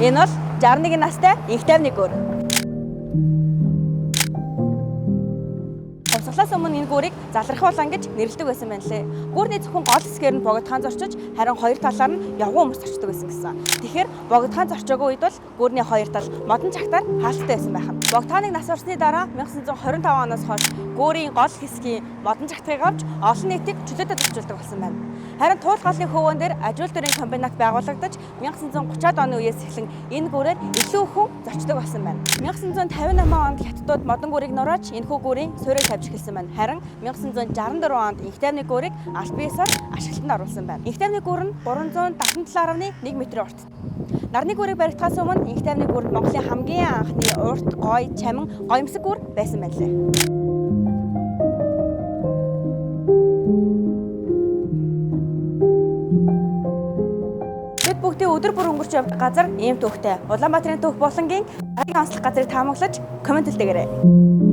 Энэ бол 61 настай инх тайвны гүр. Хувцаслаас өмнө энэ гүрийг залрахуулан гэж нэрлэдэг байсан байна лээ. Гүрний зөвхөн гол хэсгээр нь богдхан зорчиж, харин хоёр талаар нь явган өмс зорчдог байсан гэсэн. Тэгэхээр богдхан зорчоогүй үед бол гүрний хоёр тал модон цагтаар хаалттай байсан байх нь. Богдханыг нас барсны дараа 1925 оноос хойш гүрийн гол хэсгийн модон цагтыг авч олон нийтийг чөлөөтэй зорчулдаг болсон байна. Харин Туул галын хөвөн дээр ажил дөрийн комбинат байгуулагдаж 1930-ад оны үеэс эхлэн энэ гүрээр илүү хүн зорчдог болсон байна. 1958 онд хятадууд модон гүрийг нурааж энэхүү гүрийн суурийг тавьж эхэлсэн байна. Харин 1964 онд инх тайвны гүрийг аль биесээр ашиглалтанд оруулсан байна. Инх тайвны гүр нь 377.1 м урт. Нарны гүрийг баригдахаас өмнө инх тайвны гүр Монголын хамгийн анхны урт, гоё, чамин, гоёмсог гүр байсан байна лээ. Бүгдээ өдөр бүр өнгөрч явдаг газар ийм төвхтэй. Улаанбаатарын төвх болонгийн дараагийн онцлог газрыг таамаглаж комент хэлдээгээрэй.